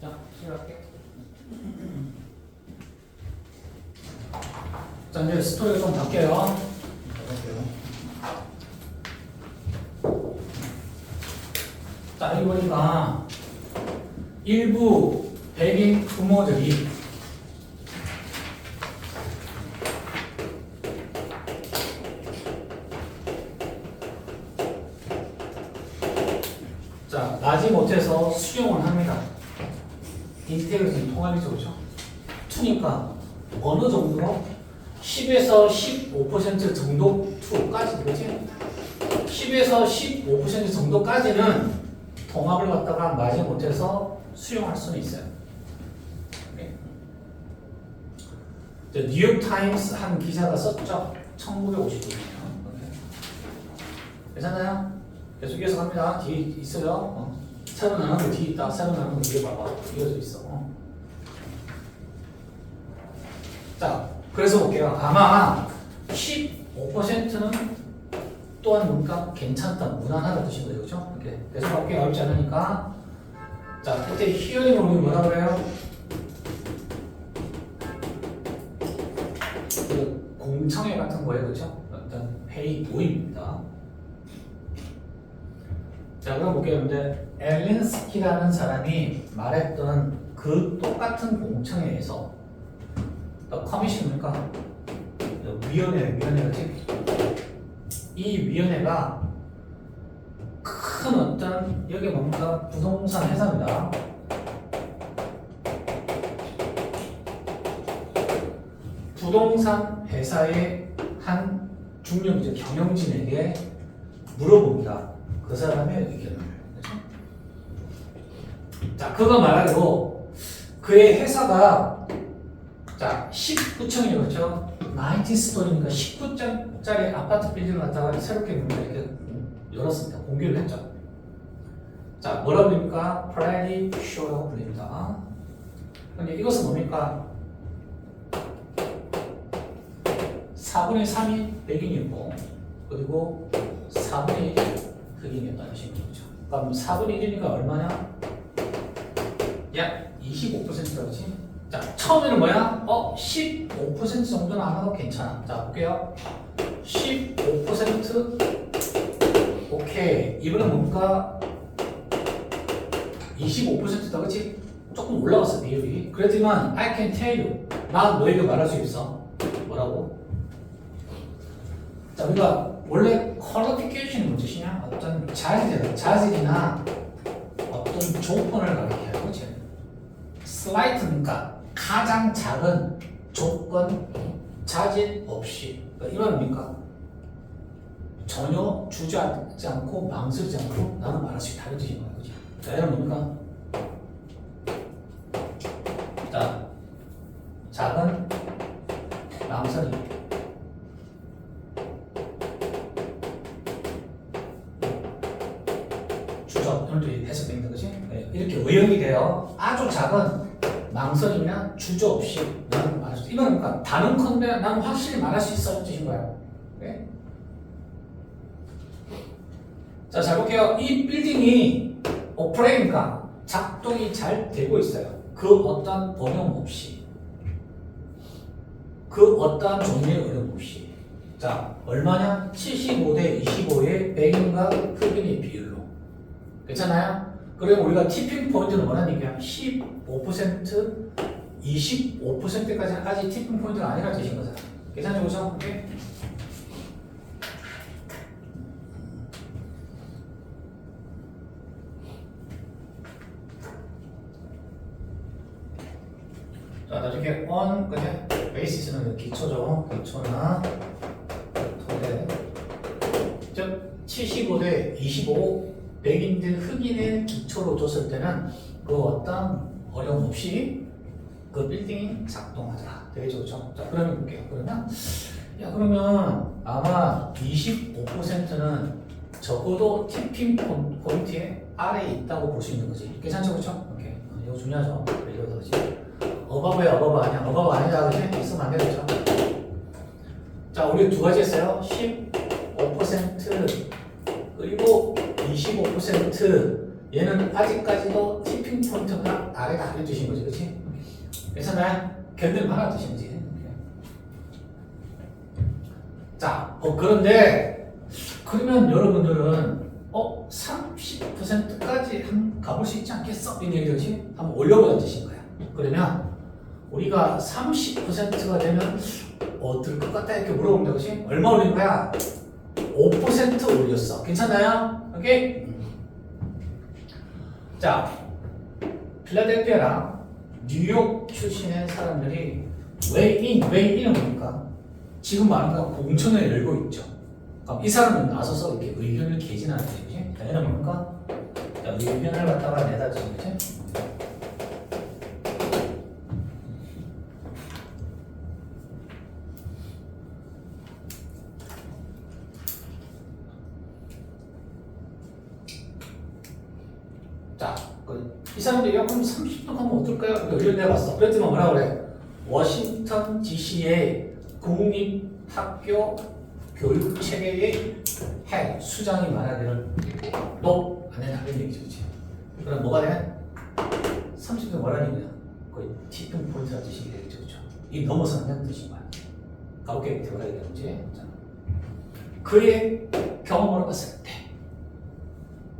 자, 시작할게요. 자, 이제 스토리가 좀 바뀌어요. 자, 여기 보니까 일부 백인 부모들이 자, 나지 못해서 수용을 합니다. 인테그레이션 통합이죠, 그렇죠? 2니까 어느 정도? 10에서 15% 정도 2까지, 그렇지? 10에서 15% 정도까지는 통합을 갖다가 나지 못해서 수용할 수는 있어요. 네. 뉴욕타임스 한 기자가 썼죠. 1959년. 괜찮아요? 계속해서 갑니다. 뒤에 있어요. 새로 나는 거 뒤에 있다. 새로 나는 거 뒤에 봐봐. 이어져 있어. 자, 그래서 볼게요. 아마 15%는 또한 뭔가 괜찮다, 무난하다 뜻인 거죠. 그렇죠? 이렇게 계속 할게요. 어렵지 않으니까. 자, 그때 히어링을 우리 뭐라 그래요? 그 공청회 같은 거예요. 그렇죠? 어떤 회의 모임입니다. 자, 그럼 볼게요. 근데 엘린스키라는 사람이 말했던 그 똑같은 공청회에서 커미션입니까? 위원회겠지? 이 위원회가 큰 어떤 여기 뭔가 부동산 회사입니다. 부동산 회사의 한 중견 경영진에게 물어봅니다. 그 사람의 의견을. 그렇죠? 자, 그거 말고 그의 회사가 자 19층이죠, 그렇죠? 19스토리니까 19층짜리 아파트 빌딩을 갖다가 새롭게 이렇게 열었습니다. 공개를 했죠. 자, 뭐라 불립니까? 프레디 쇼라고 불립니다. 근데 이것은 뭡니까? 4분의 3이 백인이고 그리고 4분의 1이 흑인이었다는 식이죠. 그럼 4분의 1이니까 얼마냐? 약 25%다, 그렇지? 자, 처음에는 뭐야? 15% 정도는 안 하도 괜찮아. 자, 볼게요. 15% 오케이. 이번엔 뭔가 25%다, 그렇지? 조금 올라갔어, 비율이. 그렇지만 I can tell you. 나 너에게 말할 수 있어. 뭐라고? 자, 우리가 원래 퀄리피케이션이 뭔 뜻이냐? 어떤 자질이나 어떤 조건을 가리켜요, 그렇지? 슬라이트니까 가장 작은 조건, 자질 없이. 그러니까 이 말입니까? 전혀 주저하지 않고 망설이지 않고 나는 말할 수 있다, 이런 뜻인 거예요, 그렇지? 자, 여러분 뭡니까? 자, 작은 망설임. 오늘도 해석됩니다, 그렇지? 네, 이렇게 의역이 돼요. 아주 작은 망설임이나 주저 없이 나는 말할 수 있다. 이건 그러니까 단언컨대 나는 확실히 말할 수 있어 뜻인 거예요. 네? 자, 잘 볼게요. 이 빌딩이 오퍼레이니까 작동이 잘 되고 있어요. 그 어떤 어려움 없이, 그 어떠한 종류의 어려움 없이. 자, 얼마냐? 75대 25의 백인과 흑인의 비율로. 괜찮아요? 그리고 우리가 티핑 포인트는 뭐라는 얘기야? 15%, 25%까지는 아직 티핑 포인트가 아니라 되신 거잖아. 괜찮죠? 그죠? 오케이? 자, 나중에 on, 그냥 베이시스는 기초죠. 기초나 토대. 즉, 75대 25. 백인들 흑인의 기초로 줬을 때는 그 어떤 어려움 없이 그 빌딩이 작동하더라. 되겠죠, 그렇죠? 자, 그러면 볼게요. 그러면 아마 25%는 적어도 티핑 포인트의 아래에 있다고 볼 수 있는 거지. 괜찮죠, 그렇죠? 오케이. 이거 중요하죠. 이거 그렇지. 어바브야, 어바브 아니야. 어바브 아니다, 그렇지? 있으면 안 되겠죠. 자, 우리 두 가지 했어요. 15% 그리고 25% 얘는 아직까지도 티핑 포인트가 아래다 이런 뜻인 거지, 그렇지? 괜찮나요? 견딜만한 뜻인 거지. 자, 그런데 그러면 여러분들은 30%까지 한번 가볼 수 있지 않겠어? 이런 얘기지? 한번 올려보자는 뜻인 거야. 그러면 우리가 30%가 되면 어떨 것 같다 이렇게 물어보면 되지? 얼마 올린 거야? 5% 올렸어. 괜찮나요? 오케이? 자, 필라델피아랑 뉴욕 출신의 사람들이 웨이인은 뭡니까? 지금 말하는 건 공천을 열고 있죠. 그럼 이 사람은 나서서 이렇게 의견을 개진하는 거지. 자, 얘는 뭡니까? 자, 의견을 갖다가 내다 주는 거지. 자, 이 사람들이 그럼 30도 가면 어떨까요? 의견 내봤어. 그랬더니 뭐라 그래? 워싱턴 DC의 국립학교 교육체계의 핵 수장이 말하기를 너안 해라 이런 얘기죠, 그렇지? 그럼 뭐가 돼? 30도 뭐라는 얘기야? 거의 티핑 포인트라는 뜻이 되겠죠, 그렇죠? 이 넘어서는 다는 뜻인 거야. 가볍게 대화가 되는지. 자, 그의 경험으로 봤을 때,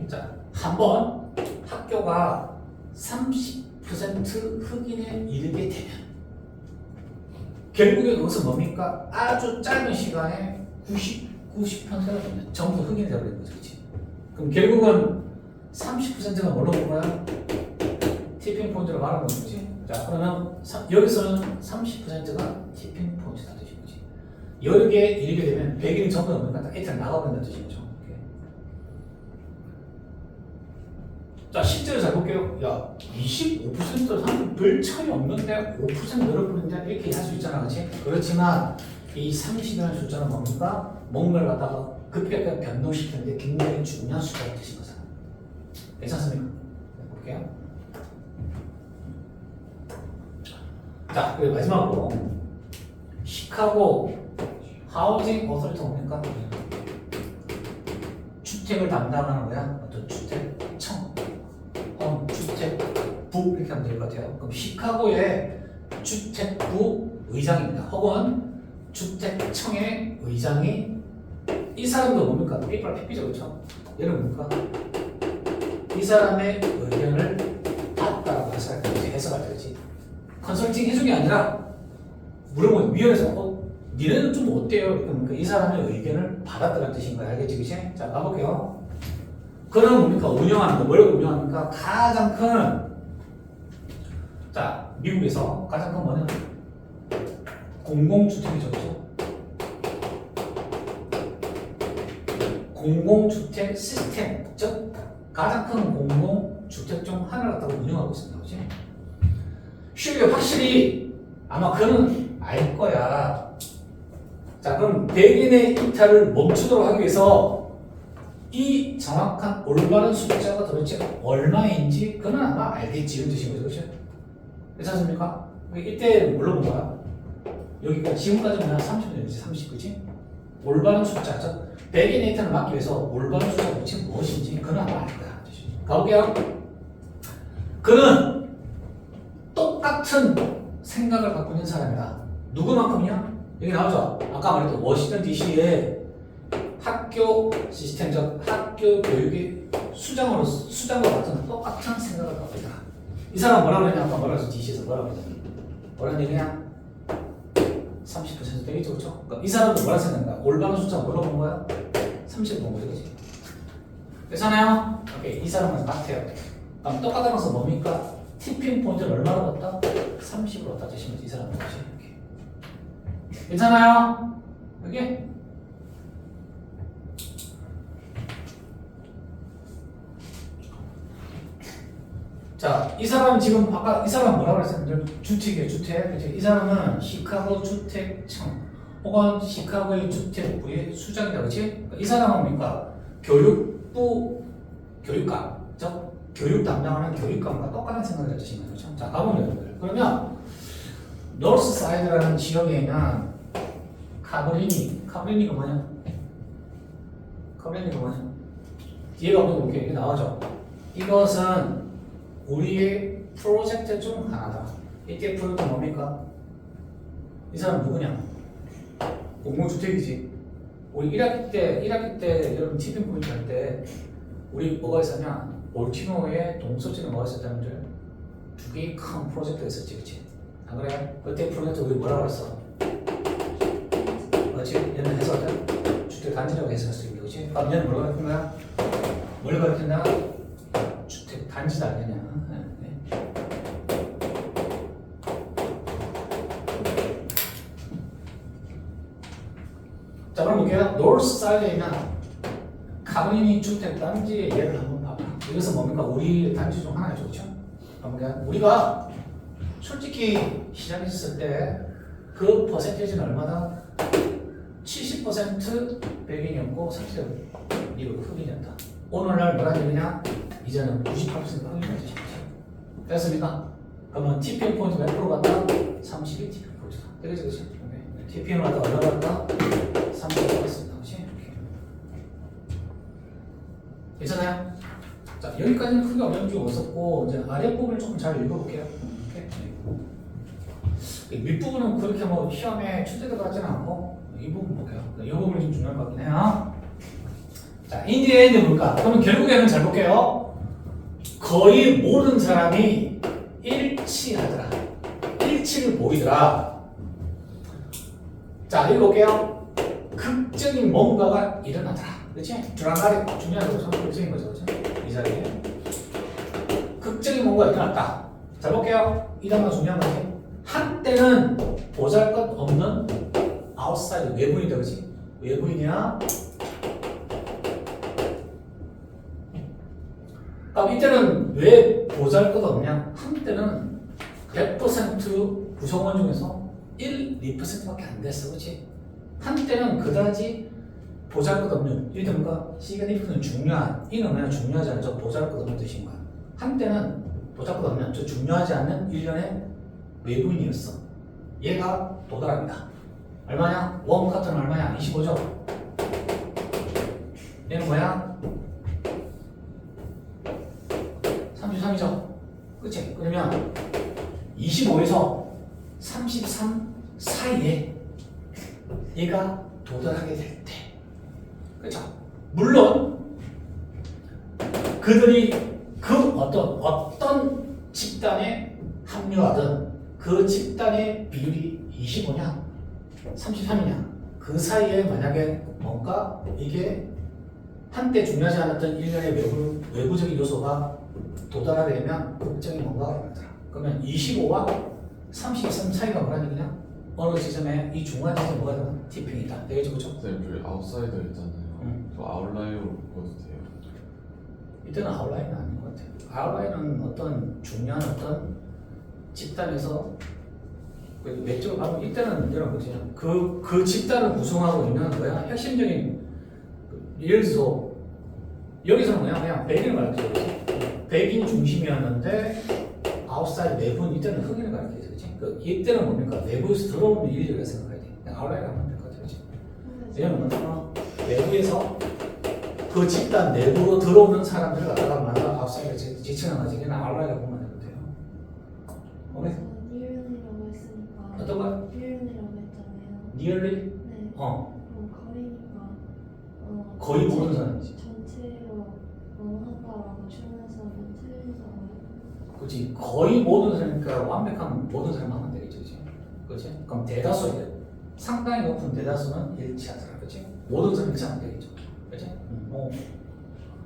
자, 한번 학교가 30% 흑인에 이르게 되면 결국에 그것은 뭡니까? 아주 짧은 시간에 90%가 되면 전부 흑인이 되어버리는 거죠, 그렇지? 그럼 결국은 30%가 뭘로 본 거야? 티핑 포인트로 말하는 거지. 자, 그러면 여기서는 30%가 티핑 포인트다 뜻인 거지. 여러 개 이르게 되면 100일이 전부 넘으니까 다 에이트를 나가버린다는 뜻인 거죠. 자, 실제로 잘 볼게요. 야, 25%도 사실 별 차이 없는데 5% 늘어버린다 이렇게 할 수 있잖아, 그렇지? 그렇지만 이 30이라는 숫자는 뭡니까? 뭔가를 갖다가 급격하게 변동시키는데 굉장히 중요한 숫자가 되신 거잖아. 괜찮습니까? 볼게요. 자, 그리고 마지막으로 시카고 하우징 어서리티 뭡니까? 주택을 담당하는 거야. 어떤 주택청, 주택부 이렇게 하면 될 것 같아요. 그럼 시카고의 주택부 의장입니다. 혹은 주택청의 의장이 이 사람도 뭡니까? B플 PP죠, 그렇죠? 얘는 뭡니까? 이 사람의 의견을 받다라고 해석할 때, 해석할 때지. 컨설팅 해준 게 아니라 물어보면 위원회에서 니네는 좀 어때요? 그러니까 이 사람의 의견을 받았다는 뜻인 거야. 알겠지, 그치? 자, 가볼게요. 그럼 뭡니까? 운영하는 거. 뭐라고 운영합니까? 가장 큰, 자, 미국에서 가장 큰 뭐냐? 공공주택이죠, 그죠? 공공주택 시스템, 즉 가장 큰 공공주택 중 하나를 갖다가 운영하고 있습니다, 그치? 쉽게 확실히 아마 그는 알 거야. 자, 그럼 백인의 이탈을 멈추도록 하기 위해서 이 정확한 올바른 숫자가 도대체 얼마인지 그는 아마 알겠지 이런 뜻인 거죠, 그렇죠? 괜찮습니까? 이때 뭘로 본 거야? 여기가 지금까지는 30년이지, 30, 그치? 올바른 숫자, 즉 백인의 이탈을 막기 위해서 올바른 숫자가 도대체 무엇인지 그는 아마 알 거야. 가볼게요. 그는 똑같은 생각을 갖고 있는 사람이다. 누구만큼이냐? 여기 나오죠? 아까 말했던 워싱턴 DC의 학교 시스템, 즉 학교 교육의 수장과 같은 똑같은 생각을 갖고 있다. 이 사람 뭐라고 했냐? 아까 뭐라고 했어? DC에서 뭐라고 했냐? 뭐라는 얘기냐? 30% 되겠죠, 그렇죠? 그러니까 이 사람도 뭐라 생각한다? 올바른 숫자 뭐라고 본 거야? 30을 본 거죠, 그렇지? 괜찮아요? 오케이, 이 사람은 같아요. 그럼 똑같아서 뭡니까? 티핑 포인트를 얼마나 넣었다? 30으로 넣었다 주시면 이 사람은 뭐지? 괜찮아요? 여기? 자, 이 사람 지금 아까 이 사람 뭐라고 그랬었는데 주택이에요, 주택. 그치? 이 사람은 시카고 주택청 혹은 시카고의 주택부의 수장이다, 그렇지? 이 사람은 뭡니까? 교육부 교육감, 즉 교육 담당하는 교육감과 똑같은 생각을 해주시면 되죠. 자, 가보면 여러분들. 그러면 노스 사이드라는 지역에는 카브리니가 뭐냐? 카브리니가 뭐냐? 뒤에 가보면 이렇게 나오죠. 이것은 우리의 프로젝트 중 하나다. 이때 프로젝트 뭡니까? 이 사람 누구냐? 공공주택이지. 우리 1학기 때 여러분 티핑 포인트 할 때 우리 뭐가 있었냐? 볼티모어에 동서지는 뭐가 있었다는데 두 개의 큰 프로젝트가 있었지, 그치? 안 그래? 그때 프로젝트 우리 뭐라고 했어? 그렇지? 얘는 해석할 때 주택 단지라고 해석할 수 있는 거지? 그럼 얘는 뭐라고 했던 거야? 뭘 가르쳤나? 주택 단지다, 그냥. 자, 그럼 볼게요. 노스 사이드에 있는 카브리니 주택 단지의 예를 한번 봐봐. 이것은 뭡니까? 우리 단지 중 하나죠, 그렇죠? 그러니까 우리가 솔직히 시작했을 때 그 퍼센테이지는 얼마다? 70% 백인이었고 30% 미국 흑인이었다. 오늘날 뭐라 얘기냐? 이제는 98% 흑인이었지. 됐습니까? 그러면 TPM 포인트 몇 프로 갔다? 32 TPM 포인트다. 되겠지, 그렇지? TPM 갔다 얼마 갔다? 30% 갔습니다. 그렇지? 괜찮아요? 자, 여기까지는 크게 어려운 게 없었고 이제 아랫부분을 조금 잘 읽어볼게요. 윗부분은 그렇게 뭐 시험에 출제도 같지는 않고 이 부분 볼게요. 이 부분이 좀 중요할 것 같긴 해요. 자, 인디에인드 뭘까? 그러면 결국에는 잘 볼게요. 거의 모든 사람이 일치하더라. 일치를 보이더라. 자, 읽어볼게요. 극적인 뭔가가 일어나더라. 그렇지? 드라마틱 중요한 거죠. 극적인 거죠. 그렇죠? 이 자리에 극적인 뭔가가 일어났다. 자, 볼게요. 이 단어가 중요한 거지. 한때는 보잘것없는 아웃사이드 외부인이다, 그렇지? 외부인이야. 그럼 이때는 왜 보잘것없냐? 한때는 100% 구성원 중에서 1, 2%밖에 안 됐어, 그렇지? 한때는 그다지 보잘것없는, 이게 뭔가 C가 F는 중요한, 이는 그냥 중요하지 않은 저 보잘것없는 뜻인 거야. 한때는 보잘것없는, 저 중요하지 않는 일련의 외부인이었어. 얘가 도달합니다. 얼마냐? 원 카트는 얼마냐? 25죠? 얘는 뭐야? 33이죠? 그치? 그러면 25에서 33 사이에 얘가 도달하게 될 때, 그쵸? 물론 그들이 그 어떤 집단에 합류하든 그 집단의 비율이 25냐 33이냐 그 사이에 만약에 뭔가 이게 한때 중요하지 않았던 일련의 외부적인 요소가 도달하게 되면 극적인 뭔가가 일어나더라. 그러면 25와 33 사이가 뭐라는 얘기냐? 어느 지점에 이 중간 지점에 뭐가 되나? 티핑이다. 되겠죠, 그렇죠? 선생님, 저희 아웃사이더 있잖아요. 저 아웃라이어로 바꿔도 돼요? 이때는 아웃라인은 아닌 것 같아요. 아웃라인은 어떤 중요한 어떤 집단에서 맥주를 가면 이때는 이런 거지. 그 집단을 구성하고 있는 뭐야? 핵심적인 예를 들어서 여기서는 뭐야? 그냥 백인을 가르쳐요. 백인 중심이었는데 아웃사이드 내부는 이때는 흑인을 가르쳐요. 그렇지? 이때는 뭡니까? 내부에서 들어오는 인류가 생각해야 돼. 그냥 아웃라인 하면 될 것 같아요. 그렇지? 왜냐면 내부에서 그 집단 내부로 들어오는 사람들을 갖다가 만나 아웃사이드 지칭하는 거지. 그냥 아웃라인이라고 보면 돼요. 오케이? 니을리라고 했으니까 어떤 거야? 니을리라고 했잖아요. 니얼리? 네. 그럼 거의니까 거의 모든 사람이지. 전체로 한다라고 주면서는 틀리잖아요. 그렇지. 거의 모든 사람이니까 완벽한 모든 사람 하면 되겠지. 그렇지? 그럼 대다수예요. 상당히 높은 대다수는 일치하더라. 그렇지? 모든 사람 일치하면 되겠죠. 그렇지?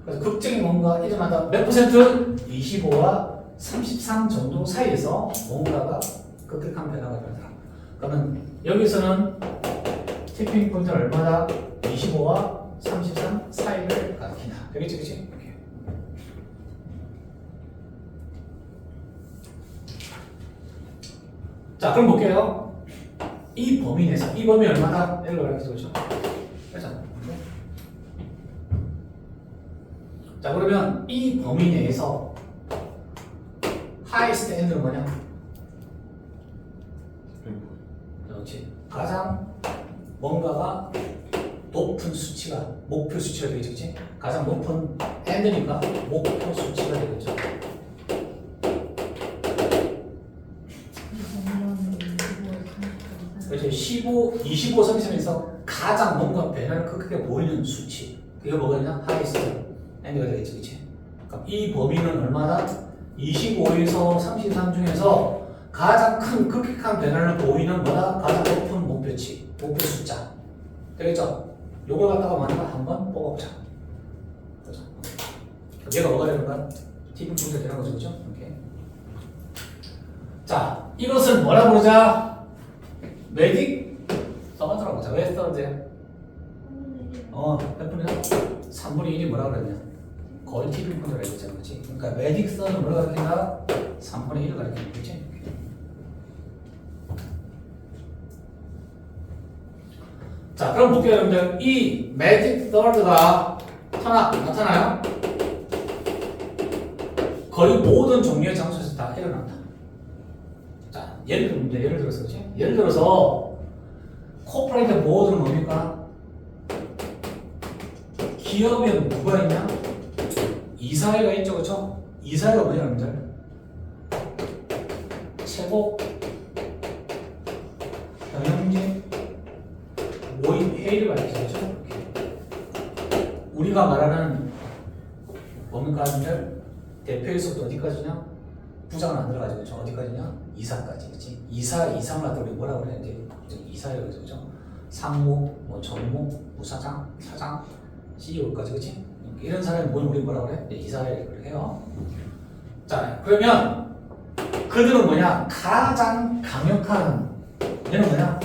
그래서 극적인 뭔가 일어나다 몇 퍼센트? 25와 33 정도 사이에서 뭔가가 급격한 변화가 일어나더라. 그러면 여기서는 티핑 포인트는 얼마다? 25와 33 사이를 가리킨다. 되겠지, 그렇지? 자, 그럼 볼게요. 이 범위 내에서 이 범위 얼마다? L로 가르치죠, 그렇죠? 그렇죠? 자, 그러면 이 범위 내에서 highest end는 뭐냐? 그렇지. 가장 뭔가가 높은 수치가 목표 수치가 되겠지, 그렇지? 가장 높은 end니까 목표 수치가 되겠죠. 이제 15, 25 섬세면서 가장 뭔가 변화를 크게 보이는 수치. 이거 뭐거든요? 하이스트 엔드가 되겠지, 그치? 그럼 이 범위는 얼마다? 25에서 33 중에서 가장 큰 극격한 변화를 보이는 뭐다? 가장 높은 목표치, 목표 숫자. 되겠죠? 요걸 갖다가 만약에 한번 뽑아보자. 그죠? 얘가 뭐가 되는 거야? T분 분자 되는 거죠, 그죠? 오케이. 자, 이것을 뭐라 부르자? 매직 써가더라고. 자, 왜 써는데? 몇 분이야? 3분의 1이 뭐라 그랬냐? 거의 T분 분자라 했잖아, 그치? 그러니까 매직 써는 뭐라 가르친다? 3분의 1을 가르치는 거지? 자, 그럼 볼게요, 여러분들. 이 매직 서드가 나타나요? 거의 모든 종류의 장소에서 다 일어난다. 자, 예를 들어서, 그치? 예를 들어서, 코퍼레이트 보호드는 뭡니까? 기업에 누가 있냐? 이사회가 있죠, 그쵸? 이사회가 뭐냐, 여러분들? 최고 경영진 모임 회의를 가리키죠. 우리가 말하는 뭡니까, 여러분들? 대표에서부터 어디까지냐? 부장은 안 들어가죠, 그렇죠? 어디까지냐? 이사까지, 그렇지? 이상을 갖다 우리 뭐라 그래? 이제 이사예요, 그렇죠? 상무, 뭐 전무, 부사장, 사장, CEO까지, 그렇지? 이런 사람이 모임 우리 뭐라 그래? 이사를 해요. 자, 그러면 그들은 뭐냐? 가장 강력한 얘는 뭐냐?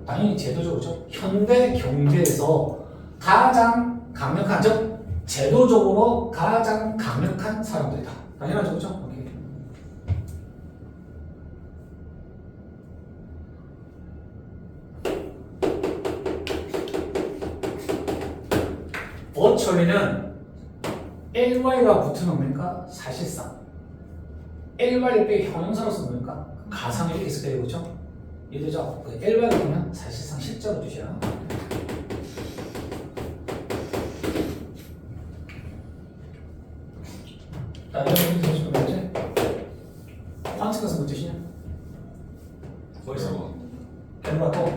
당연히 제도적으로, 그렇죠? 현대 경제에서 가장 강력한, 즉 제도적으로 가장 강력한 사람들이다. 당연하죠, 그렇죠? 오케이. 버추얼리는 LY가 붙으면 뭡니까? 사실상 LY를 빼 형용사로서 뭡니까? 가상이 이렇게 있을 때요, 그렇죠? 이해되죠? LY가 보면 사실상 실제로 뜻이야. 자, 여러분 보시면 뭐지? 퀀트가 무슨 뜻이냐? 뭐 있어? 결과 또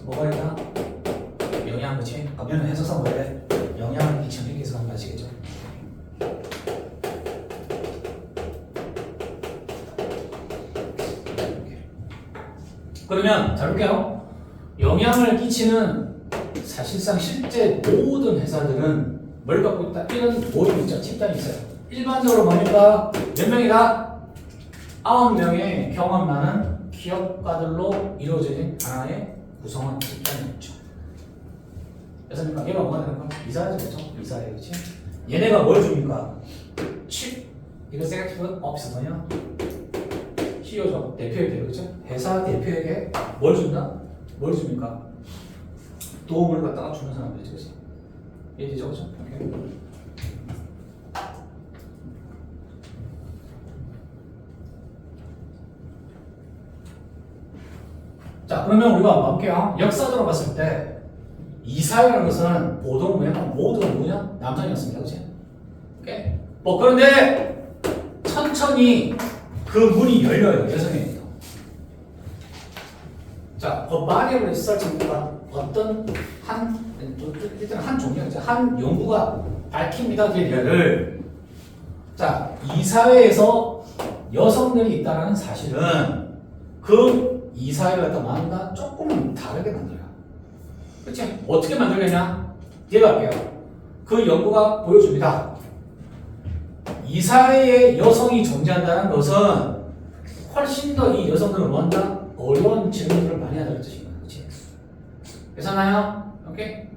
뭐가 있다? 영향, 그치? 그러면 해석상 뭐래? 영향을 미치는 이렇게 해석하는 거 아시겠죠? 그러면 잘 볼게요. 영향을 끼치는 사실상 실제 모든 회사들은 뭘 갖고 있다? 이런 모임이 있죠. 집단이 있어요. 일반적으로 뭡니까? 몇 명이다? 9명의 경험 많은 기업가들로 이루어진 하나의 구성원 집단이 있죠. 그래서 얘가 뭐가 되는 거야? 이사회죠, 그렇죠? 이사회, 그렇지? 얘네가 뭘 줍니까? 칩, 이거 세렉티브 오피스 뭐냐? CEO죠. 대표에게, 그렇죠? 회사 대표에게 뭘 준다? 뭘 줍니까? 도움을 갖다가 주는 사람들이죠, 그렇지? 이해되죠, 그렇죠? 오케이. 자, 그러면 우리가 볼게요. 역사적으로 봤을 때 이사회라는 것은 보통 뭐냐? 모두가 뭐냐? 남성이었습니다, 그렇지? 오케이. 뭐 그런데 천천히 그 문이 열려요, 여성에게도. 자, a body of research가 어떤 일단 한 종류죠. 한 연구가 밝힙니다, 계리를. 자, 이사회에서 여성들이 있다는 사실은 그 이사회를 갖다 만든다 조금은 다르게 만들어요. 그렇지? 어떻게 만들겠냐? 얘가 할게요. 그 연구가 보여줍니다. 이사회에 여성이 존재한다는 것은 훨씬 더 이 여성들을 뭔가 어려운 질문들을 많이 하는 뜻인 거예요. 그렇지? 계산나요? 오케이?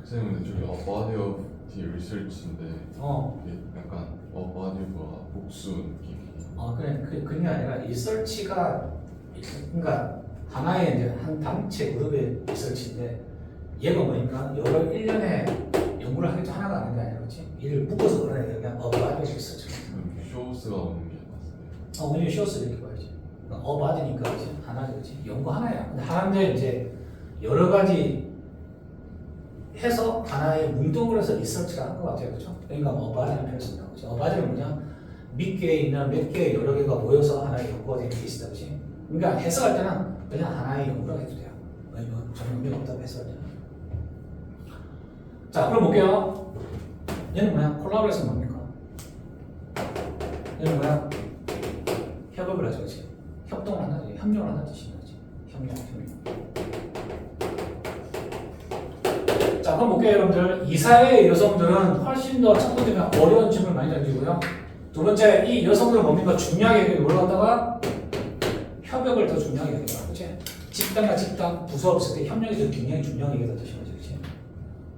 선생님 근데 저기 A Body of the Research인데 어. 이게 약간 A Body of가 복수 느낌이 그래. 그게 아니라 리서치가 그러니까 하나의 이제 한 단체 그룹의 리서치인데 얘가 뭐니까 여러 일련의 연구를 하겠죠. 하나가 아닌 게 아니라 그렇지? 이를 묶어서 그러는 게 그냥 어바디 리서치. 쇼스가 오는 게 맞습니다. 왜냐면 쇼스 이렇게 봐야지. 어바디니까 그렇지? 하나지, 그렇지? 연구 하나야. 근데 하나인데 이제 여러 가지 해서 하나의 뭉뚱그려서 리서치를 한 것 같아요, 그렇죠? 그러니까 어바디는 표현입니다, 그렇죠? 어바디는 뭐냐? 밑개에 있는 몇 개의 여러 개가 모여서 하나의 연구가 되는 게 있다, 그지? 그러니까 해석할 때는 그냥 하나의 연구라고 해도 돼요. 뭐 전혀 의미가 없다고 해석할 때는. 자, 그럼 볼게요. 얘는 뭐야? 콜라보레이션 뭡니까? 얘는 뭐야? 협업을 하죠, 그지? 협동을 한다지, 협력을 한다는 뜻이죠, 그지? 협력. 자, 그럼 볼게요, 여러분들. 이 사회의 여성들은 훨씬 더 첫 번째는 어려운 질문을 많이 던지고요. 두 번째, 이 여성들은 뭡니까? 중요하게 뭘 갖다가 협력을 더 중요하게 여기다, 그치? 집단과 집단, 부서 없을 때 협력이 더 굉장히 중요하게 여기다 뜻인 거죠, 그치?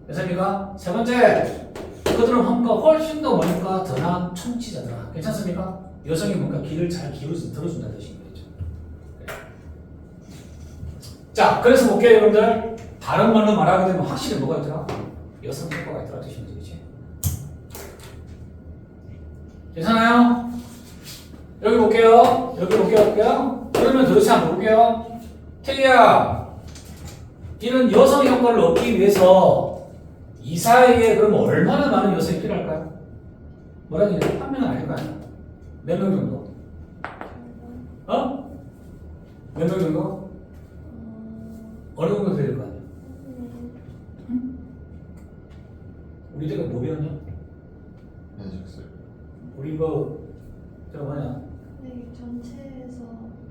그래서 세 번째, 그들은 훨씬 더 뭐니까 더 나은 청취자들아. 괜찮습니까? 여성이 뭔가 귀를 잘 기울여서 들어준다는 뜻인 거죠. 자, 그래서 볼게요, 여러분들. 다른 말로 말하게 되면 확실히 뭐가 있더라? 여성 효과가 있더라 뜻인 거지, 그치? 괜찮아요? 여기 볼게요. 그러면 도대체 한번 볼게요. 태기야, 이런 여성 효과를 얻기 위해서 이 사회에 그러면 얼마나 많은 여성이 필요할까요? 뭐라는 얘기야? 한 명은 아닐 거 아니야? 몇 명 정도? 어? 몇 명 정도? 어느 정도 될 거 아니야? 응? 우리 때가 뭐 배웠냐? 해식술. 우리 이거 저 뭐냐? 네, 전체에서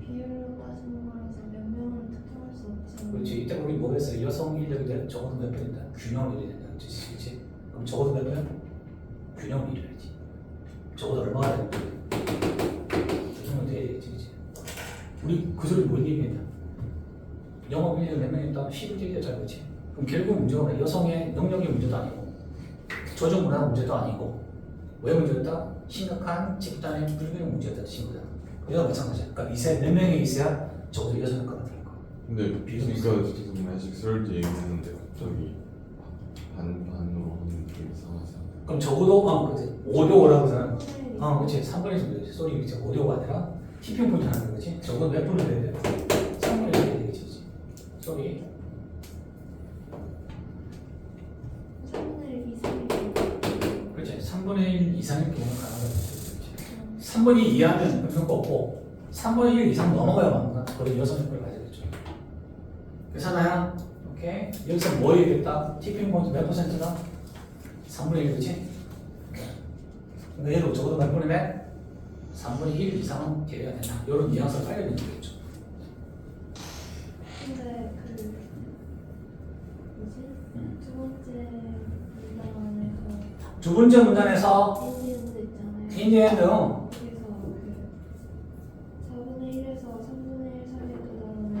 비율로 따지는 거라서 몇 명을 특정할 수 없잖아요. 그렇지. 이때 우리 뭐 했어요? 여성 인력이 될 적어도 몇 명이다? 균형을 이루어야 뜻이지, 그렇지? 그럼 적어도 몇 명? 균형을 이루어야지. 적어도 얼마가 되는 거야? 그 정도 돼야지, 그렇지? 우리 그 소리 뭔 얘기했냐? 영업 인력 몇 명 있다? 10을 얘기하잖아, 그렇지? 그럼 결국 문제가 뭐야? 여성의 능력의 문제도 아니고 조정 문화 문제도 아니고 왜 문제였다? 심각한 집단의 불균형 문제였다 뜻인 거야. 그래서 마찬가지야. 그러니까 이세 몇 명이 있어야 적어도 여성 효과가 될 거야. 근데 비슷해. 우리가 지금 해식술 얘기했는데 갑자기 반반으로 하는 게 이상하지 않아? 그럼 적어도 그치. 5대 5라고 하잖아. 그렇지. 3분의 1 정도 되지. 소리 그치. 5대 5가 아니라 TPM 포인트 하는 거지. 적어도 몇 분을 해야 돼? 3분의 1 해야 되겠지. 소리. 3분의 1 이상이 그렇지. 3분의 1 이상의 경우는 가능하다. 3분의 2 이하면 효과 없고 3분의 1 이상 넘어가야만 거의 여성 효과를 가져야겠죠. 괜찮아요? 오케이. 여기서 뭐 얘기했다? TPM 포인트 몇 %다? 3분의 1, 그치? 근데 얘도 적어도 몇 분의 몇? 3분의 1 이상은 되어야 된다. 이런 뉘앙스를 빨리 내주겠죠. 근데 그 뭐지? 두 번째 문단 안에서 두 번째 문단에서 인디언드 있잖아요. 인디언드 거기서 그 4분의 1에서 3분의 1 사이에 도달하면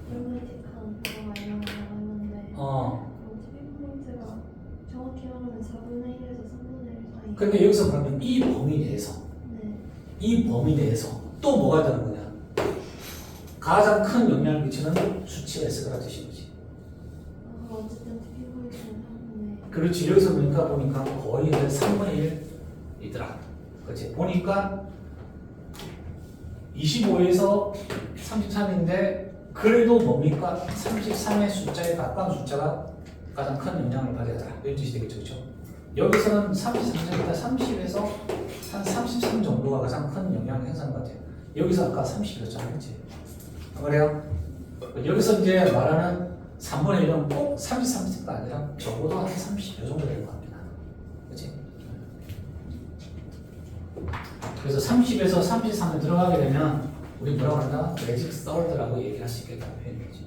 드라마틱한 변화가 일어나는데 티핑 포인트가 정확히 말하면 4분의 1에서 3분의 1 사이. 근데 여기서 그러면 이 범위 내에서 네. 이 범위 내에서 또 뭐가 되는 거냐? 가장 큰 영향을 미치는 수치가 있을 거라 뜻인 거지. 어쨌든 티핑 포인트는 3분의 1. 그렇지. 여기서 보니까 거의 3분의 1이더라. 그렇지. 보니까 25에서 33인데 그래도 뭡니까? 33의 숫자에 가까운 숫자가 가장 큰 영향을 받아야 이런 뜻이 되겠죠. 그렇죠? 여기서는 33에서 30에서 한 33 정도가 가장 큰 영향을 행사하는 것 같아요. 여기서 아까 30이었잖아요. 그렇지? 그래요? 여기서 이제 말하는 3분의 1은 꼭 33가 아니라 적어도 한 30 요 정도 될 것 같습니다. 그렇지? 그래서 30에서 33에 들어가게 되면 우리 뭐라고 한다? 매직 썰드라고 얘기할 수 있겠다는 표현이지.